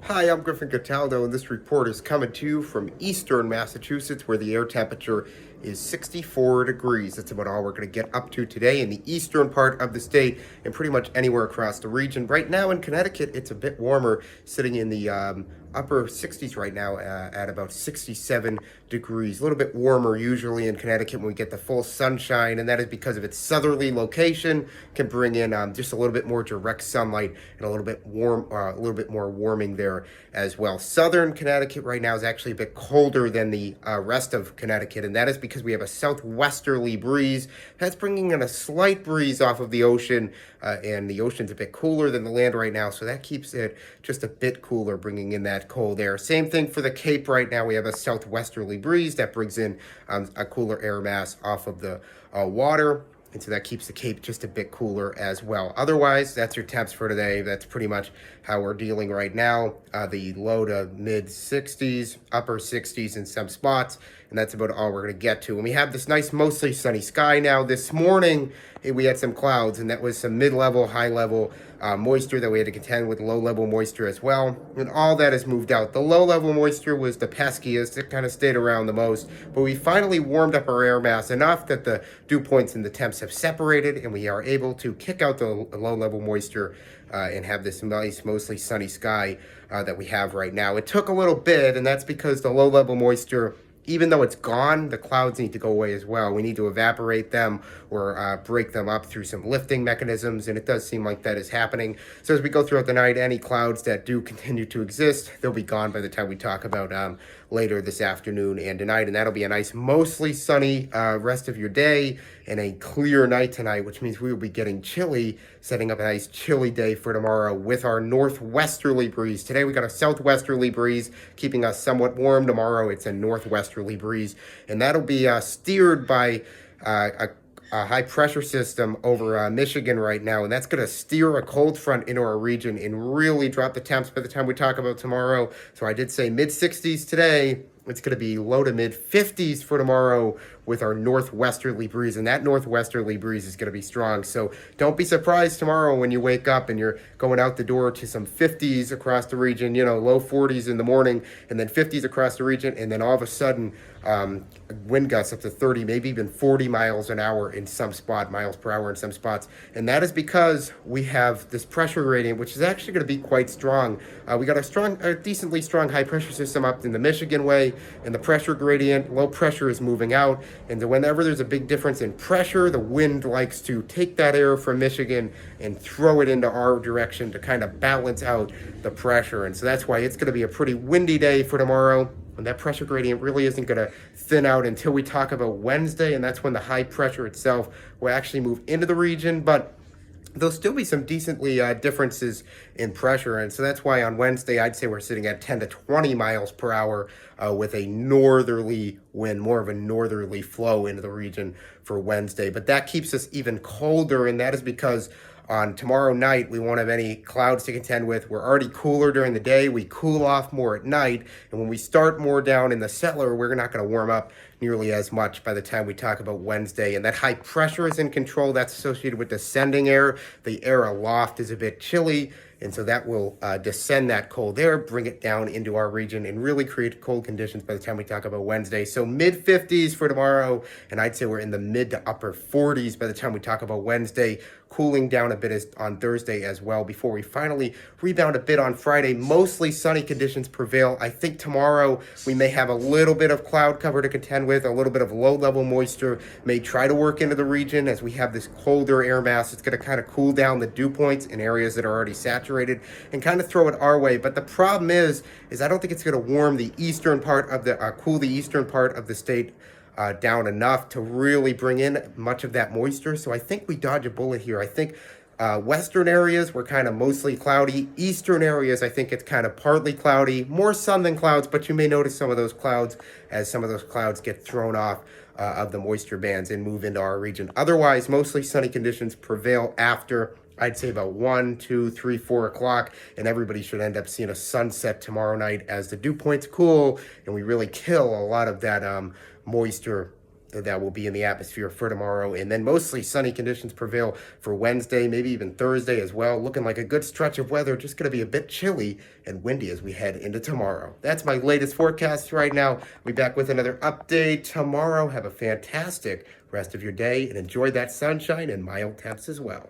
Hi, I'm Griffin Cataldo, and this report is coming to you from eastern Massachusetts, where the air temperature is 64 degrees. That's about all we're going to get up to today in the eastern part of the state and pretty much anywhere across the region. Right now in Connecticut, it's a bit warmer, sitting in the upper 60s right now at about 67 degrees. A little bit warmer usually in Connecticut when we get the full sunshine, and that is because of its southerly location. Can bring in just a little bit more direct sunlight and a little bit more warming there as well. Southern Connecticut right now is actually a bit colder than the rest of Connecticut, and that is because we have a southwesterly breeze that's bringing in a slight breeze off of the ocean, and the ocean's a bit cooler than the land right now, so that keeps it just a bit cooler, bringing in that cold air. Same thing for the Cape right now. We have a southwesterly breeze that brings in a cooler air mass off of the water. And so that keeps the Cape just a bit cooler as well. Otherwise, that's your temps for today. That's pretty much how we're dealing right now. The low to mid 60s, upper 60s in some spots. And that's about all we're going to get to. And we have this nice, mostly sunny sky now. This morning, we had some clouds, and that was some mid-level, high-level moisture that we had to contend with, low-level moisture as well. And all that has moved out. The low-level moisture was the peskiest. It kind of stayed around the most. But we finally warmed up our air mass enough that the dew points and the temps have separated, and we are able to kick out the low-level moisture and have this nice, mostly sunny sky that we have right now. It took a little bit, and that's because the low-level moisture, even though it's gone, the clouds need to go away as well. We need to evaporate them or break them up through some lifting mechanisms, and it does seem like that is happening. So as we go throughout the night, any clouds that do continue to exist, they'll be gone by the time we talk about later this afternoon and tonight, and that'll be a nice, mostly sunny rest of your day and a clear night tonight, which means we will be getting chilly, setting up a nice chilly day for tomorrow with our northwesterly breeze. Today we got a southwesterly breeze, keeping us somewhat warm. Tomorrow it's a northwesterly breeze, and that'll be steered by a high pressure system over Michigan right now, and that's going to steer a cold front into our region and really drop the temps by the time we talk about tomorrow. So I did say mid 60s today. It's going to be low to mid 50s for tomorrow with our northwesterly breeze, and that northwesterly breeze is going to be strong. So don't be surprised tomorrow when you wake up and you're going out the door to some 50s across the region, low 40s in the morning, and then 50s across the region, and then all of a sudden wind gusts up to 30, maybe even 40 miles per hour in some spots. And that is because we have this pressure gradient, which is actually going to be quite strong. We got a decently strong high pressure system up in the Michigan way, and the pressure gradient, low pressure is moving out. And whenever there's a big difference in pressure, the wind likes to take that air from Michigan and throw it into our direction to kind of balance out the pressure. And so that's why it's going to be a pretty windy day for tomorrow. And that pressure gradient really isn't going to thin out until we talk about Wednesday, and that's when the high pressure itself will actually move into the region. But there'll still be some decently differences in pressure, and so that's why on Wednesday I'd say we're sitting at 10 to 20 miles per hour with a northerly wind, more of a northerly flow into the region for Wednesday. But that keeps us even colder, and that is because on tomorrow night, we won't have any clouds to contend with. We're already cooler during the day. We cool off more at night. And when we start more down in the cellar, we're not going to warm up nearly as much by the time we talk about Wednesday. And that high pressure is in control. That's associated with descending air. The air aloft is a bit chilly, and so that will descend that cold air, bring it down into our region, and really create cold conditions by the time we talk about Wednesday. So mid 50s for tomorrow, and I'd say we're in the mid to upper 40s by the time we talk about Wednesday, cooling down a bit on Thursday as well before we finally rebound a bit on Friday. Mostly sunny conditions prevail. I think tomorrow we may have a little bit of cloud cover to contend with, a little bit of low-level moisture may try to work into the region as we have this colder air mass. It's going to kind of cool down the dew points in areas that are already saturated and kind of throw it our way. But the problem is I don't think it's going to warm the eastern part of the cool the eastern part of the state down enough to really bring in much of that moisture. So I think we dodge a bullet here. I think western areas were kind of mostly cloudy. Eastern areas, I think it's kind of partly cloudy, more sun than clouds, but you may notice some of those clouds as some of those clouds get thrown off of the moisture bands and move into our region. Otherwise, mostly sunny conditions prevail after, I'd say, about 1, 2, 3, 4 o'clock, and everybody should end up seeing a sunset tomorrow night as the dew points cool and we really kill a lot of that moisture that will be in the atmosphere for tomorrow. And then mostly sunny conditions prevail for Wednesday, maybe even Thursday as well. Looking like a good stretch of weather, just going to be a bit chilly and windy as we head into tomorrow. That's my latest forecast right now. I'll be back with another update tomorrow. Have a fantastic rest of your day and enjoy that sunshine and mild temps as well.